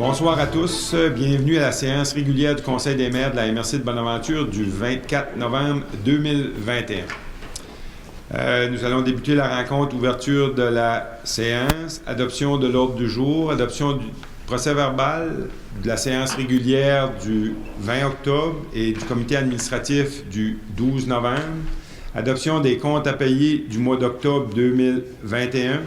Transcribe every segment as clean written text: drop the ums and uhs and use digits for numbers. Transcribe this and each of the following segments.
Bonsoir à tous. Bienvenue à la séance régulière du Conseil des maires de la MRC de Bonaventure du 24 novembre 2021. Nous allons débuter la rencontre, ouverture de la séance, adoption de l'ordre du jour, adoption du procès-verbal de la séance régulière du 20 octobre et du comité administratif du 12 novembre, adoption des comptes à payer du mois d'octobre 2021,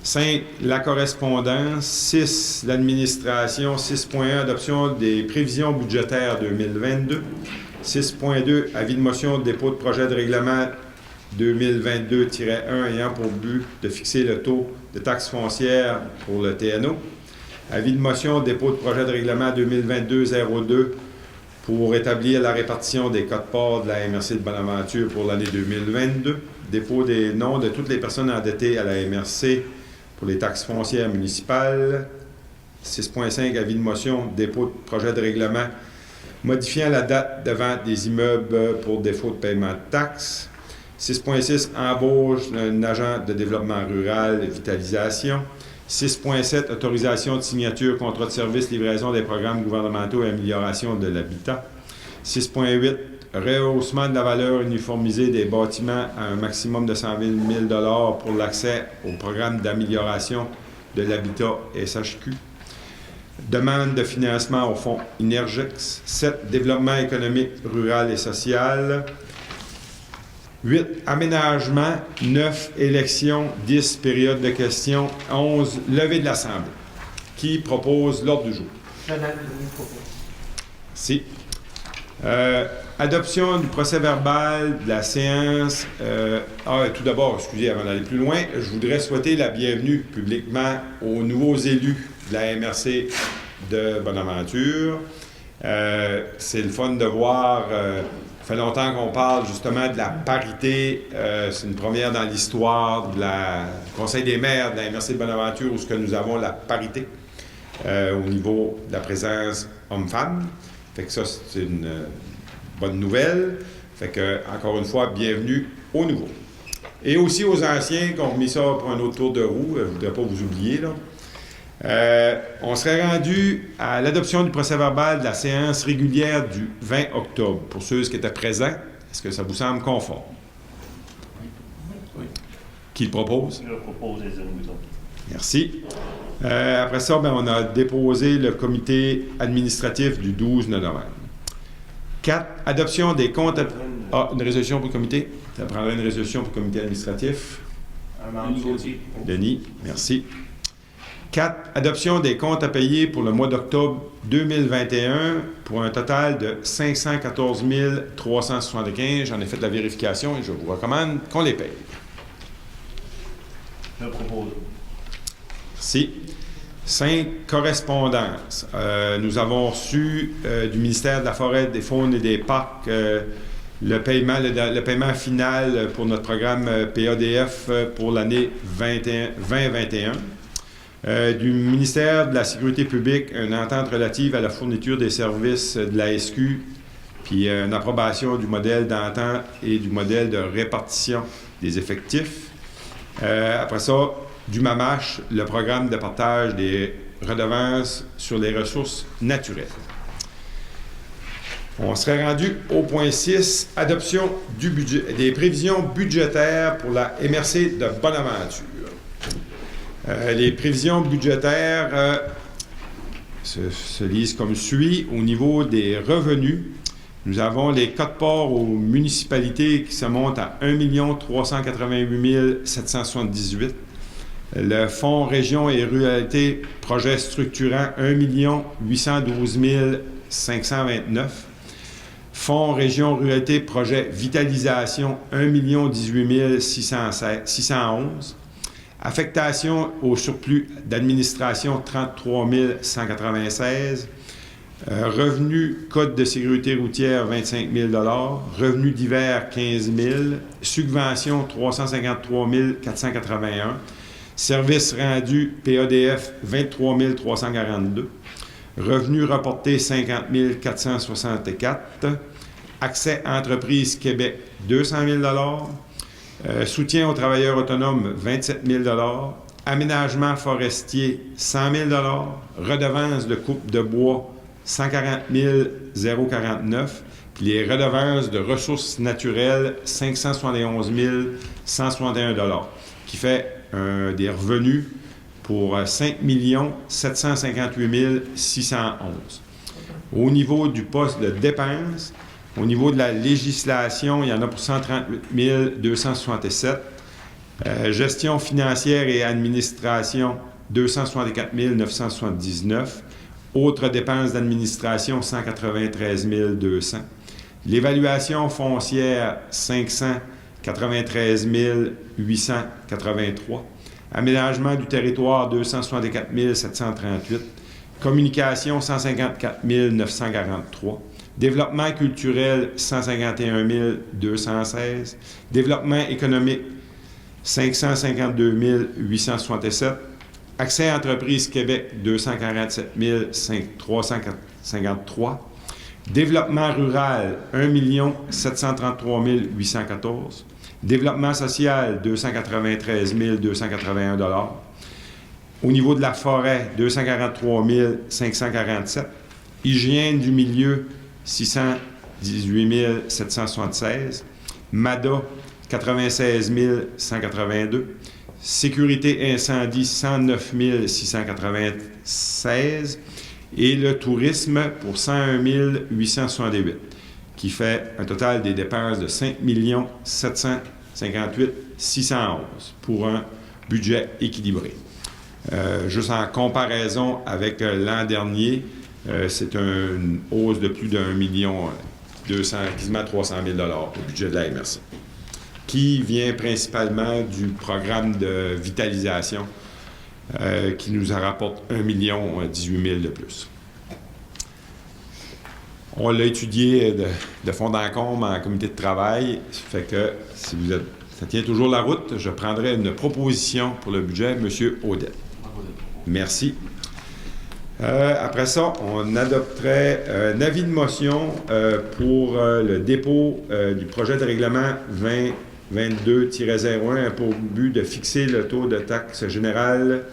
5. La correspondance. 6. L'administration. 6.1. Adoption des prévisions budgétaires 2022. 6.2. Avis de motion de dépôt de projet de règlement 2022-1 ayant pour but de fixer le taux de taxe foncière pour le TNO. Avis de motion de dépôt de projet de règlement 2022-02 pour établir la répartition des quotes-parts de la MRC de Bonaventure pour l'année 2022. Dépôt des noms de toutes les personnes endettées à la MRC pour les taxes foncières municipales. 6.5. Avis de motion, dépôt de projet de règlement modifiant la date de vente des immeubles pour défaut de paiement de taxes. 6.6. Embauche d'un agent de développement rural et vitalisation. 6.7. Autorisation de signature, contrat de service, livraison des programmes gouvernementaux et amélioration de l'habitat. 6.8. Rehaussement de la valeur uniformisée des bâtiments à un maximum de 120 000 $ pour l'accès au programme d'amélioration de l'habitat SHQ. Demande de financement au fonds Inergex. 7. Développement économique, rural et social. 8. Aménagement. 9. Élection. 10. Période de questions. 11. Levée de l'Assemblée. Qui propose l'ordre du jour? Jonathan propose. Si. Adoption du procès-verbal de la séance. Tout d'abord, excusez, avant d'aller plus loin, je voudrais souhaiter la bienvenue publiquement aux nouveaux élus de la MRC de Bonaventure. C'est le fun de voir. Ça fait longtemps qu'on parle justement de la parité. C'est une première dans l'histoire du Conseil des maires de la MRC de Bonaventure où nous avons la parité au niveau de la présence homme-femme. Fait que ça, c'est une bonne nouvelle. Fait que, encore une fois, bienvenue aux nouveaux. Et aussi aux anciens qui ont remis ça pour un autre tour de roue. Je ne voudrais pas vous oublier, là. On serait rendu à l'adoption du procès-verbal de la séance régulière du 20 octobre. Pour ceux qui étaient présents, est-ce que ça vous semble conforme? Oui. Qui le propose? Je le propose les autres. Merci. Après ça, on a déposé le comité administratif du 12 novembre. 4. Adoption des comptes... une résolution pour le comité. Ça prendrait une résolution pour le comité administratif. Denis, merci. 4. Adoption des comptes à payer pour le mois d'octobre 2021 pour un total de 514 375. J'en ai fait la vérification et je vous recommande qu'on les paye. Je le propose. Merci. 5. Correspondances. Nous avons reçu du ministère de la Forêt, des Faunes et des Parcs le paiement final pour notre programme PADF pour l'année 2021. Du ministère de la Sécurité publique, une entente relative à la fourniture des services de la SQ, puis une approbation du modèle d'entente et du modèle de répartition des effectifs. Après ça, du MAMACH, le programme de partage des redevances sur les ressources naturelles. On serait rendu au point 6, adoption du budget, des prévisions budgétaires pour la MRC de Bonaventure. Les prévisions budgétaires se lisent comme suit. Au niveau des revenus, nous avons les quotes-parts aux municipalités qui se montent à 1 388 778. Le Fonds Région et Ruralité, projet structurant, 1 812 529. Fonds Région Ruralité, projet Vitalisation, 1 018 611. Affectation au surplus d'administration, 33 196. Revenus Code de sécurité routière, 25 000 Revenus divers, 15 000 Subventions, 353 481. Services rendus PADF, 23 342. Revenus reportés, 50 464. Accès Entreprise Québec, 200 000 Soutien aux travailleurs autonomes, 27 000 $. Aménagement forestier, 100 000 $. Redevance de coupe de bois, 140 049 $. Puis les redevances de ressources naturelles, 571 161 $, qui fait des revenus pour 5 758 611. Au niveau du poste de dépenses, au niveau de la législation, il y en a pour 138 267. Gestion financière et administration, 264 979. Autres dépenses d'administration, 193 200. L'évaluation foncière, 593 883. Aménagement du territoire, 264 738. Communication, 154 943. Développement culturel, 151 216. Développement économique, 552 867. Accès à Entreprises Québec, 247 353. Développement rural, 1 733 814. Développement social, 293 281 $. Au niveau de la forêt, 243 547. Hygiène du milieu, 618 776. MADA, 96 182. Sécurité incendie, 109 696. Et le tourisme pour 101 868, qui fait un total des dépenses de 5 758 611 pour un budget équilibré. Juste en comparaison avec l'an dernier, c'est une hausse de plus d'1 200 000, quasiment 300 000 $ au budget de la MRC, qui vient principalement du programme de vitalisation qui nous en rapporte 1 18 000 de plus. On l'a étudié de fond en comble en comité de travail, ça fait que si vous êtes, ça tient toujours la route, je prendrai une proposition pour le budget, M. Audet. Merci. Après ça, on adopterait un avis de motion pour le dépôt du projet de règlement 2022-01 pour but de fixer le taux de taxe générale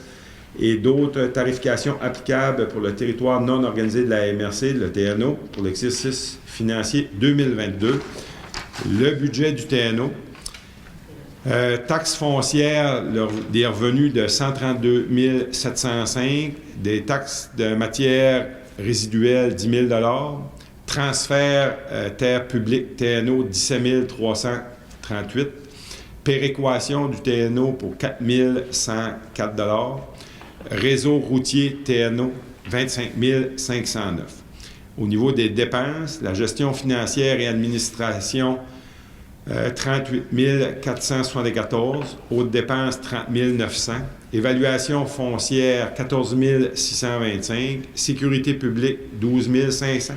et d'autres tarifications applicables pour le territoire non organisé de la MRC, le TNO, pour l'exercice financier 2022. Le budget du TNO. Taxes foncières, des revenus de 132 705, des taxes de matières résiduelles, 10 000 $, transfert terre publique TNO, 17 338, péréquation du TNO pour 4 104 $, réseau routier TNO, 25 509. Au niveau des dépenses, la gestion financière et administration, 38 474, hautes dépenses 30 900, évaluation foncière 14 625, sécurité publique 12 500,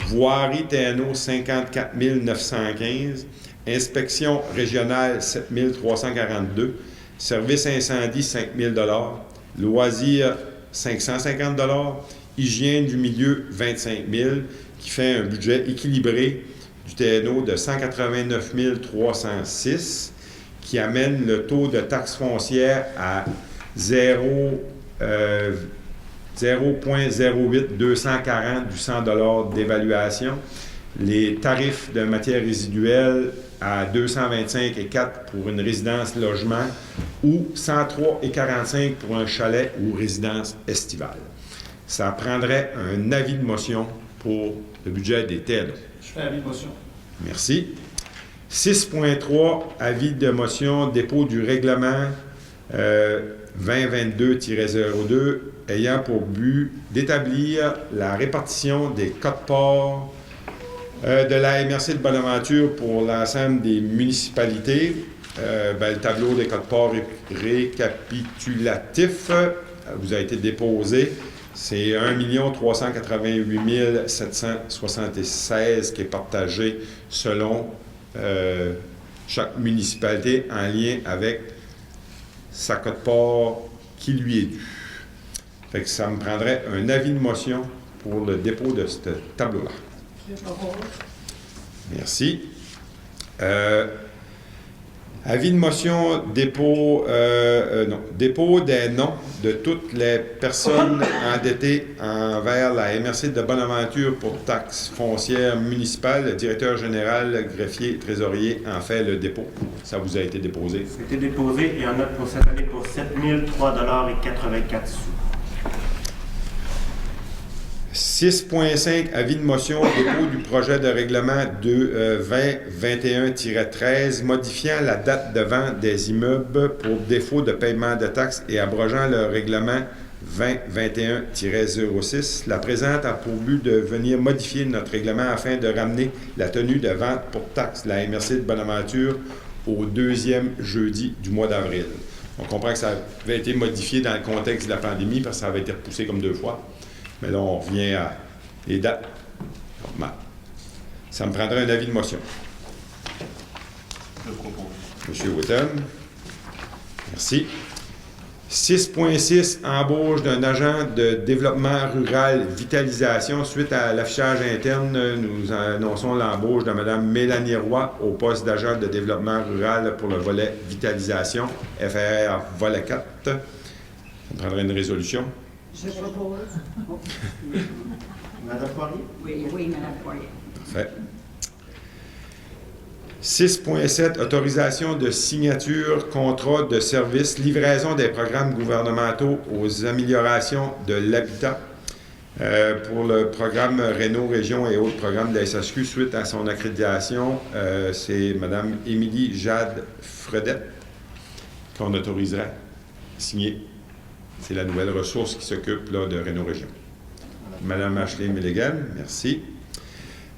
voirie TNO 54 915, inspection régionale 7 342, service incendie 5 000 $, loisirs 550 $, hygiène du milieu 25 000 $, qui fait un budget équilibré du TNO de 189 306, qui amène le taux de taxe foncière à 0,08240 du 100 $ d'évaluation. Les tarifs de matières résiduelles à 225,4 pour une résidence logement ou 103,45 pour un chalet ou résidence estivale. Ça prendrait un avis de motion pour le budget des TNO. Je fais avis de motion. Merci. 6.3, avis de motion, dépôt du règlement 2022-02 ayant pour but d'établir la répartition des quotes-parts de la MRC de Bonaventure pour l'ensemble des municipalités. Le tableau des quotes-parts récapitulatif vous a été déposé. C'est 1 388 776 qui est partagé selon chaque municipalité en lien avec sa quote-part qui lui est due. Fait que ça me prendrait un avis de motion pour le dépôt de ce tableau-là. Merci. Avis de motion, dépôt des noms de toutes les personnes endettées envers la MRC de Bonaventure pour taxes foncières municipales. Le directeur général, greffier, trésorier en fait le dépôt. Ça vous a été déposé. C'était déposé et en note pour cette année pour 7 003,84 sous. 6.5, avis de motion, dépôt du projet de règlement 2021-13, modifiant la date de vente des immeubles pour défaut de paiement de taxes et abrogeant le règlement 2021-06. La présente a pour but de venir modifier notre règlement afin de ramener la tenue de vente pour taxes de la MRC de Bonaventure au deuxième jeudi du mois d'avril. On comprend que ça avait été modifié dans le contexte de la pandémie parce que ça avait été repoussé comme 2 fois. Mais là, on revient à les dates. Ça me prendrait un avis de motion. Je propose. M. Whitton. Merci. 6.6, embauche d'un agent de développement rural vitalisation. Suite à l'affichage interne, nous annonçons l'embauche de Mme Mélanie Roy au poste d'agent de développement rural pour le volet vitalisation, FR volet 4. Ça me prendrait une résolution. Je propose. Madame Poirier? Oui, Madame Poirier. Parfait. 6.7, autorisation de signature, contrat de service, livraison des programmes gouvernementaux aux améliorations de l'habitat pour le programme Réno Région et autres programmes de la SHQ suite à son accréditation. C'est Mme Émilie Jade Fredette qu'on autoriserait à signer. C'est la nouvelle ressource qui s'occupe là, de Réno Région. Mme Ashley Milligan, merci.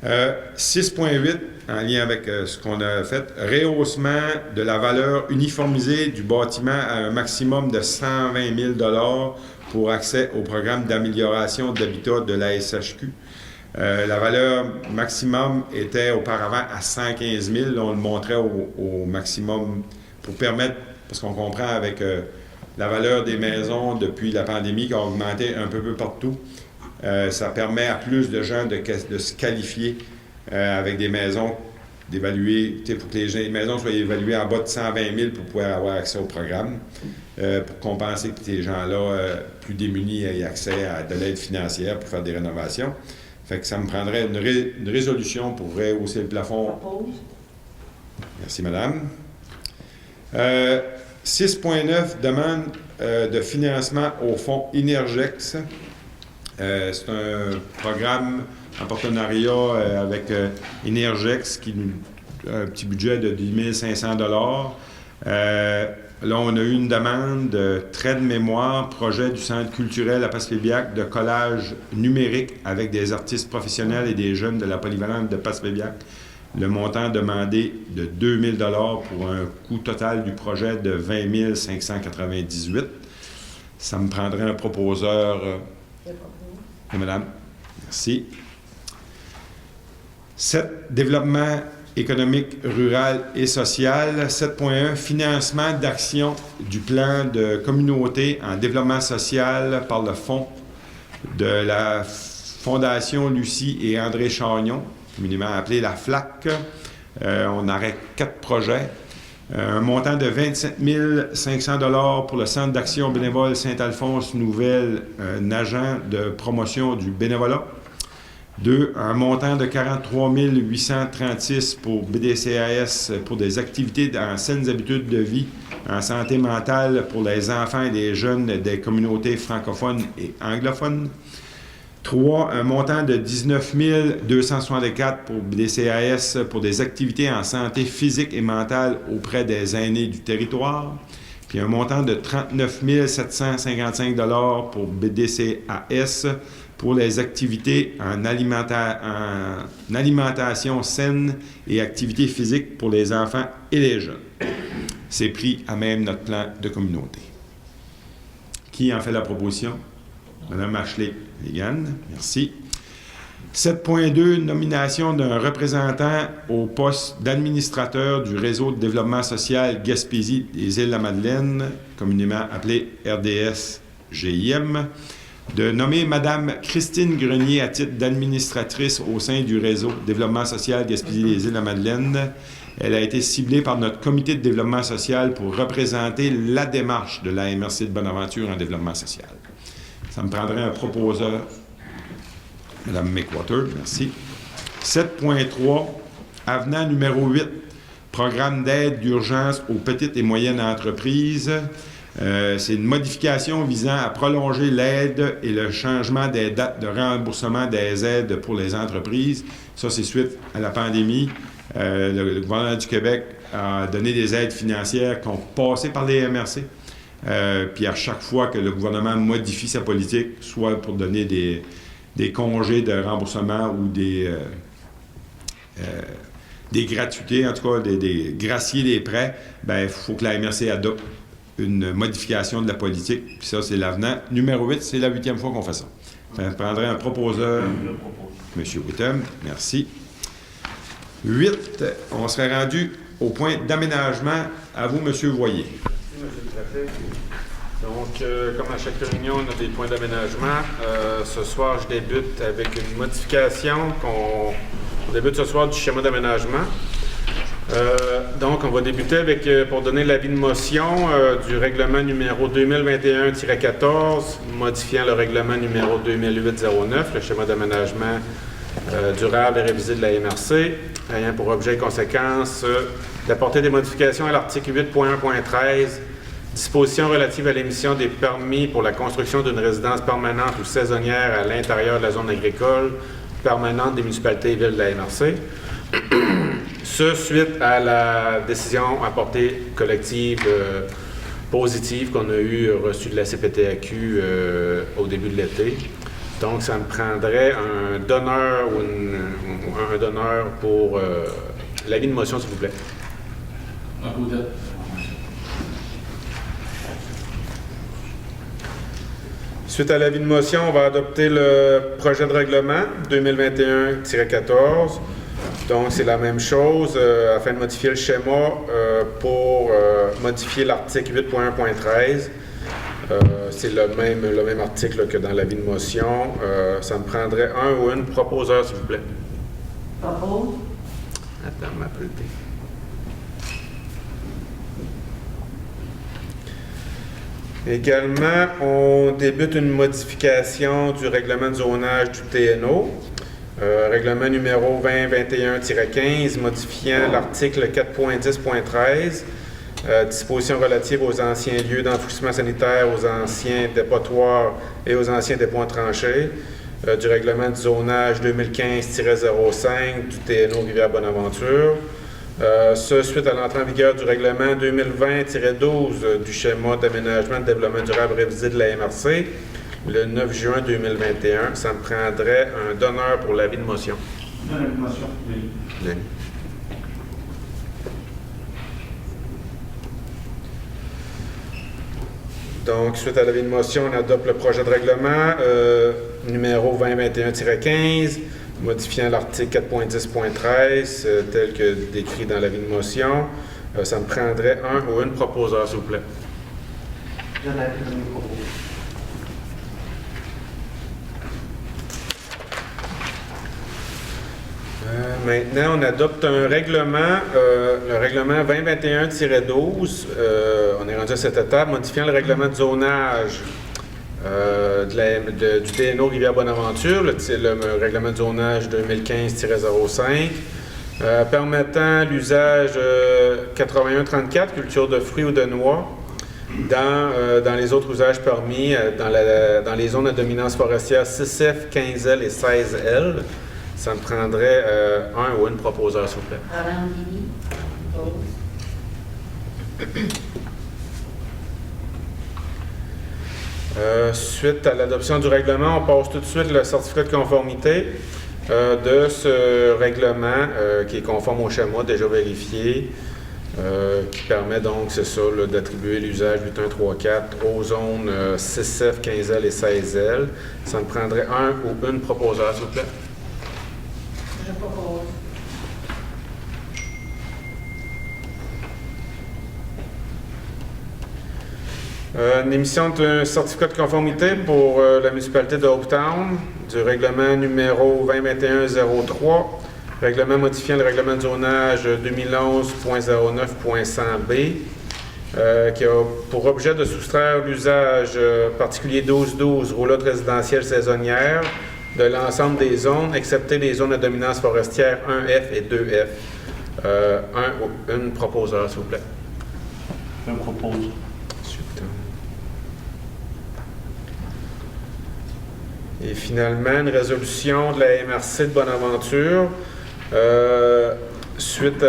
6.8, en lien avec ce qu'on a fait, rehaussement de la valeur uniformisée du bâtiment à un maximum de 120 000 $ pour accès au programme d'amélioration d'habitat de la SHQ. La valeur maximum était auparavant à 115 000 $. On le montrait au maximum pour permettre, parce qu'on comprend avec la valeur des maisons depuis la pandémie qui a augmenté un peu partout. Ça permet à plus de gens de se qualifier avec des maisons, d'évaluer, il faut que les maisons soient évaluées en bas de 120 000 pour pouvoir avoir accès au programme, pour compenser que ces gens-là plus démunis aient accès à de l'aide financière pour faire des rénovations. Fait que ça me prendrait une résolution pour rehausser le plafond. Merci, madame. 6.9, demande de financement au fonds Inergex. C'est un programme en partenariat avec Inergex qui nous a un petit budget de 10 500 $. Là, on a eu une demande de trait de mémoire, projet du Centre culturel à Passepébiac de collage numérique avec des artistes professionnels et des jeunes de la polyvalente de Passepébiac. Le montant demandé de 2 000 $ pour un coût total du projet de 20 598 $. Ça me prendrait un proposeur. Madame, merci. 7. Développement économique, rural et social. 7.1. Financement d'actions du plan de communauté en développement social par le fonds de la Fondation Lucie et André Chagnon, communément appelé la FLAC. On aurait 4 projets. Un montant de 27 500 $ pour le Centre d'action bénévole Saint-Alphonse-Nouvelle, un agent de promotion du bénévolat. 2. Un montant de 43 836 pour BDCAS pour des activités en saines habitudes de vie en santé mentale pour les enfants et les jeunes des communautés francophones et anglophones. 3. Un montant de 19 264 pour BDCAS pour des activités en santé physique et mentale auprès des aînés du territoire. Puis un montant de 39 755 $ pour BDCAS pour les activités en alimentation saine et activités physiques pour les enfants et les jeunes. C'est pris à même notre plan de communauté. Qui en fait la proposition? Mme Ashley Milligan, merci. 7.2, nomination d'un représentant au poste d'administrateur du réseau de développement social Gaspésie des Îles-de-la-Madeleine, communément appelé RDS-GIM, de nommer Mme Christine Grenier à titre d'administratrice au sein du réseau de développement social Gaspésie des Îles-de-la-Madeleine Elle a été ciblée par notre comité de développement social pour représenter la démarche de la MRC de Bonaventure en développement social. Ça me prendrait un proposeur. Mme McWater, merci. 7.3, avenant numéro 8, programme d'aide d'urgence aux petites et moyennes entreprises. C'est une modification visant à prolonger l'aide et le changement des dates de remboursement des aides pour les entreprises. Ça, c'est suite à la pandémie. Le gouvernement du Québec a donné des aides financières qui ont passé par les MRC. Puis à chaque fois que le gouvernement modifie sa politique, soit pour donner des congés de remboursement ou des gratuités, en tout cas des gracier des prêts, bien, il faut que la MRC adopte une modification de la politique. Puis ça, c'est l'avenant. Numéro 8, c'est la 8e fois qu'on fait ça. Ça prendrait un proposeur. M. Whittam, merci. 8, on serait rendu au point d'aménagement. À vous, M. Voyer. Merci, M. le préfet. Donc, comme à chaque réunion, on a des points d'aménagement. Ce soir, je débute avec une modification on débute ce soir du schéma d'aménagement. Donc, on va débuter avec, pour donner l'avis de motion du règlement numéro 2021-14, modifiant le règlement numéro 2008-09, le schéma d'aménagement durable et révisé de la MRC, ayant pour objet et conséquence d'apporter des modifications à l'article 8.1.13, dispositions relatives à l'émission des permis pour la construction d'une résidence permanente ou saisonnière à l'intérieur de la zone agricole permanente des municipalités et villes de la MRC. Ce, suite à la décision à portée collective positive qu'on a reçue de la CPTAQ au début de l'été. Donc, ça me prendrait un donneur ou un donneur pour l'avis de motion, s'il vous plaît. Suite à l'avis de motion, on va adopter le projet de règlement 2021-14. Donc, c'est la même chose afin de modifier le schéma pour modifier l'article 8.1.13. C'est le même article que dans l'avis de motion. Ça me prendrait un ou une proposeur, s'il vous plaît. Propose. Attends, m'appeler. Également, on débute une modification du règlement de zonage du TNO. Règlement numéro 2021-15, modifiant l'article 4.10.13, dispositions relatives aux anciens lieux d'enfouissement sanitaire, aux anciens dépotoirs et aux anciens dépôts tranchés, du règlement du zonage 2015-05 du TNO Rivière-Bonaventure. Ce, suite à l'entrée en vigueur du règlement 2020-12 du schéma d'aménagement de développement durable révisé de la MRC, le 9 juin 2021, ça me prendrait un donneur pour l'avis de motion. L'avis de motion, oui. Donc, suite à l'avis de motion, on adopte le projet de règlement numéro 2021-15, modifiant l'article 4.10.13 tel que décrit dans l'avis de motion. Ça me prendrait un ou une proposeur, s'il vous plaît. Je l'avis de propos. Maintenant, on adopte un règlement, le règlement 2021-12. On est rendu à cette étape, modifiant le règlement de zonage du TNO Rivière-Bonaventure, le règlement de zonage 2015-05, permettant l'usage 81-34, culture de fruits ou de noix, dans les autres usages permis dans les zones à dominance forestière 6F, 15L et 16L. Ça me prendrait un ou une proposeur, s'il vous plaît. Arandini. Suite à l'adoption du règlement, on passe tout de suite le certificat de conformité de ce règlement qui est conforme au schéma déjà vérifié, qui permet donc, c'est ça, d'attribuer l'usage 8134 aux zones 6F, 15L et 16L. Ça me prendrait un ou une proposeur, s'il vous plaît. Je propose. Une émission d'un certificat de conformité pour la municipalité de Hopetown, du règlement numéro 2021-03, Règlement modifiant le règlement de zonage 2011.09.100B, qui a pour objet de soustraire l'usage particulier 12-12, roulotte résidentielle saisonnière, de l'ensemble des zones, excepté les zones à dominance forestière 1F et 2F. Une proposeur, s'il vous plaît. Je propose. Ensuite, et finalement, une résolution de la MRC de Bonaventure. Suite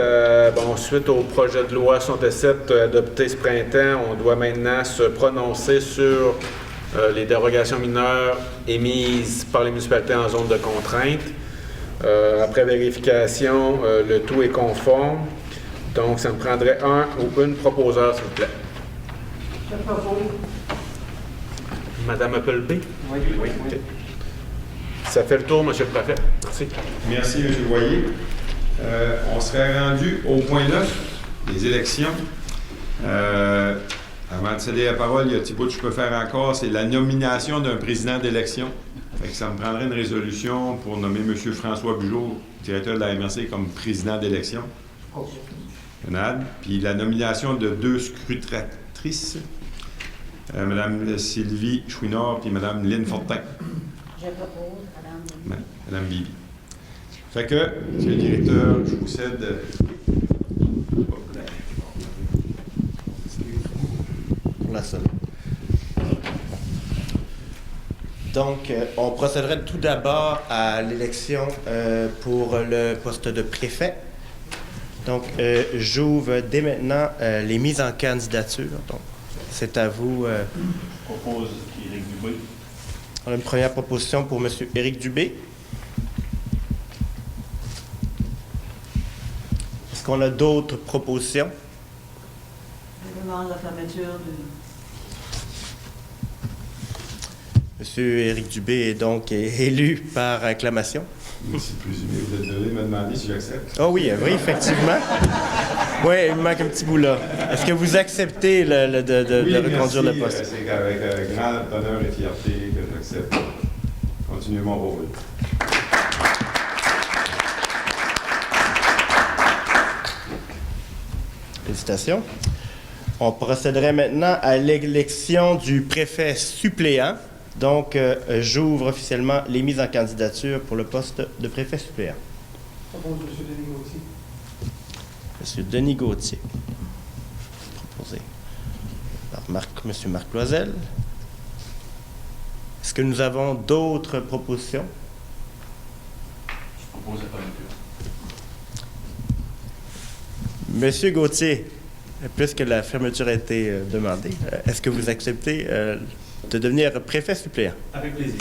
au projet de loi 67 adopté ce printemps, on doit maintenant se prononcer sur les dérogations mineures émises par les municipalités en zone de contrainte. Après vérification, le tout est conforme. Donc, ça me prendrait un ou une proposeur, s'il vous plaît. Je propose. Madame Appleby? Oui. Okay. Ça fait le tour, Monsieur le Préfet. Merci. Merci, M. Boyer. On serait rendu au point 9, les élections. Avant de céder la parole, il y a un petit bout que je peux faire encore, c'est la nomination d'un président d'élection. Fait que ça me prendrait une résolution pour nommer M. François Bugeaud, directeur de la MRC, comme président d'élection. Puis la nomination de 2 scrutatrices, Mme Sylvie Chouinard et Mme Lynne Fortin. Je propose, Mme Bibi. Fait que, M. le directeur, je vous cède. Pour la seule. Donc, on procéderait tout d'abord à l'élection pour le poste de préfet. Donc, j'ouvre dès maintenant les mises en candidature. Donc, c'est à vous. Je propose Éric Dubé. On a une première proposition pour M. Éric Dubé. Est-ce qu'on a d'autres propositions? je demande la fermeture du... M. Éric Dubé est donc élu par acclamation. C'est présumé, vous êtes donné me demander si j'accepte. Oh oui, effectivement. Oui, il me manque un petit bout là. Est-ce que vous acceptez de reconduire le poste? C'est avec grand honneur et fierté que j'accepte. Continuez mon rôle. Félicitations. On procéderait maintenant à l'élection du préfet suppléant. Donc, j'ouvre officiellement les mises en candidature pour le poste de préfet suppléant. Je propose M. Denis Gauthier. M. Denis Gauthier. Proposé par M. Marc Loisel. Est-ce que nous avons d'autres propositions? Je propose la fermeture. Monsieur Gauthier, puisque la fermeture a été demandée, est-ce que vous acceptez de devenir préfet suppléant? Avec plaisir.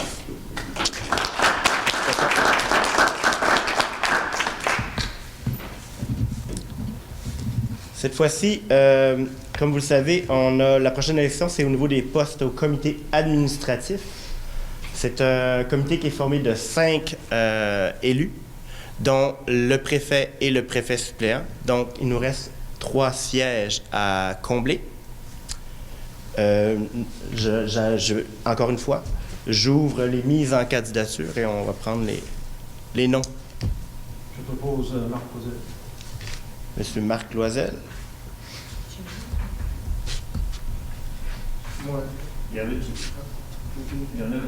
Cette fois-ci, comme vous le savez, on a la prochaine élection, c'est au niveau des postes au comité administratif. C'est un comité qui est formé de 5 élus, dont le préfet et le préfet suppléant. Donc, il nous reste 3 sièges à combler. Encore une fois, j'ouvre les mises en candidature et on va prendre les noms. Je propose Marc Loisel. Monsieur Marc Loisel. Moi. Il y en a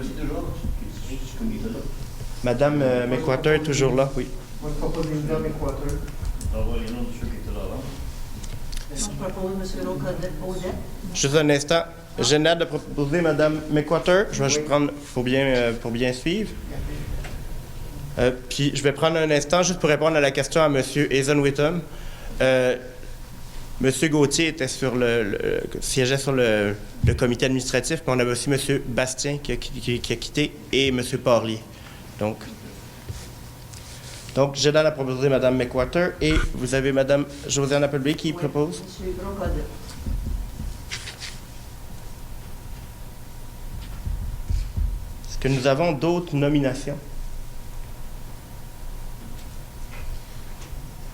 aussi toujours qui sont là. Madame McWhorter est toujours là, oui. Moi, je propose Linda McWhorter. On va voir les noms de ceux qui étaient là avant. Je propose M. Audet. Juste un instant. J'ai l'honneur de proposer Mme McWhorter. Je vais juste prendre pour bien suivre. Puis je vais prendre un instant juste pour répondre à la question à M. Hazen-Witham. M. Gauthier était siégeait sur le comité administratif, puis on avait aussi M. Bastien qui a quitté et M. Parlier. Donc, je donne à proposer Mme McWhorter et vous avez Mme Josiane Appleby qui propose. M. Brocode. Est-ce que nous avons d'autres nominations?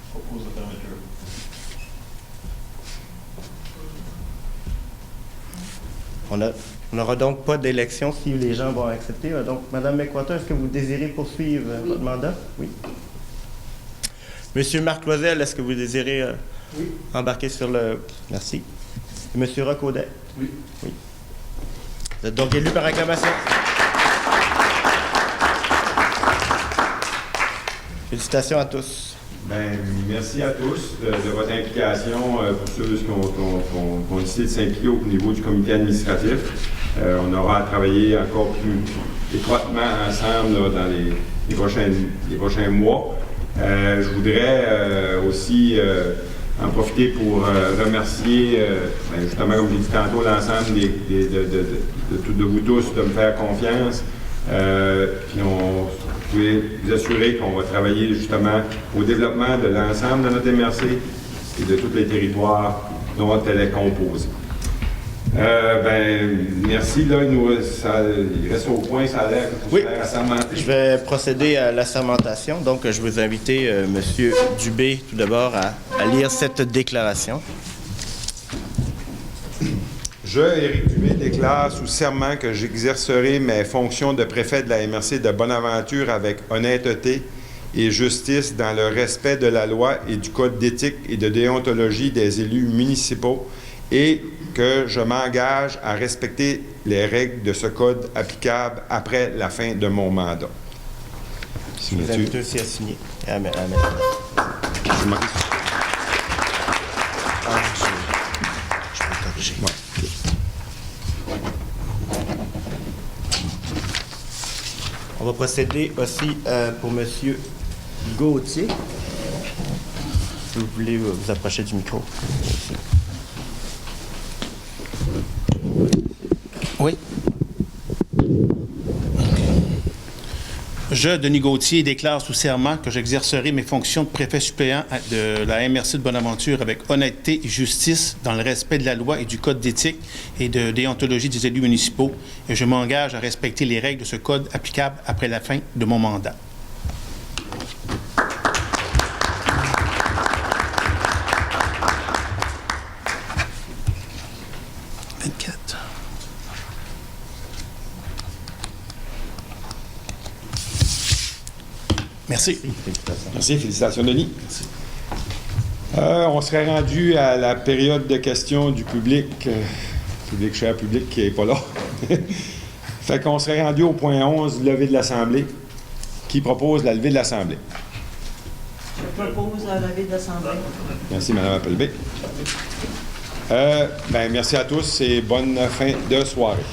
Je propose la fermeture. On n'aura donc pas d'élection si les gens vont accepter. Donc, Mme McWhorter, est-ce que vous désirez poursuivre votre mandat? Oui. Monsieur Marc Loisel, est-ce que vous désirez Oui. embarquer sur le... Merci. Et Monsieur Rocaudet? Oui. Oui. Vous êtes donc élu par acclamation. Félicitations à tous. Ben, merci à tous de votre implication pour ceux qui ont décidé de s'impliquer au niveau du comité administratif. On aura à travailler encore plus étroitement ensemble là, dans les prochains mois. Je voudrais aussi en profiter pour remercier, justement, comme j'ai dit tantôt, l'ensemble de vous tous de me faire confiance. Puis vous pouvez vous assurer qu'on va travailler justement au développement de l'ensemble de notre MRC et de tous les territoires dont elle est composée. Merci. Là, il reste au point, ça a l'air que vous Oui. serez assermenté. Je vais procéder à l'assermentation. Donc, je vais inviter M. Dubé, tout d'abord, à lire cette déclaration. Je, Éric Dubé, déclare sous serment que j'exercerai mes fonctions de préfet de la MRC de Bonaventure avec honnêteté et justice dans le respect de la loi et du code d'éthique et de déontologie des élus municipaux et que je m'engage à respecter les règles de ce code applicable après la fin de mon mandat. Je vous invite aussi à signer et à mettre. Je m'en- Je vais corriger. Ouais. On va procéder aussi pour M. Gauthier. Si vous voulez vous approcher du micro. Oui. Je, Denis Gauthier, déclare sous serment que j'exercerai mes fonctions de préfet suppléant de la MRC de Bonaventure avec honnêteté et justice dans le respect de la loi et du code d'éthique et de déontologie des élus municipaux et je m'engage à respecter les règles de ce code applicable après la fin de mon mandat. Merci. Merci, félicitations, Denis. On serait rendu à la période de questions du public, cher public qui n'est pas là. Fait qu'on serait rendu au point 11, levée de l'Assemblée. Qui propose la levée de l'Assemblée? Je propose la levée de l'Assemblée. Merci, Mme Appleby. Merci à tous et bonne fin de soirée.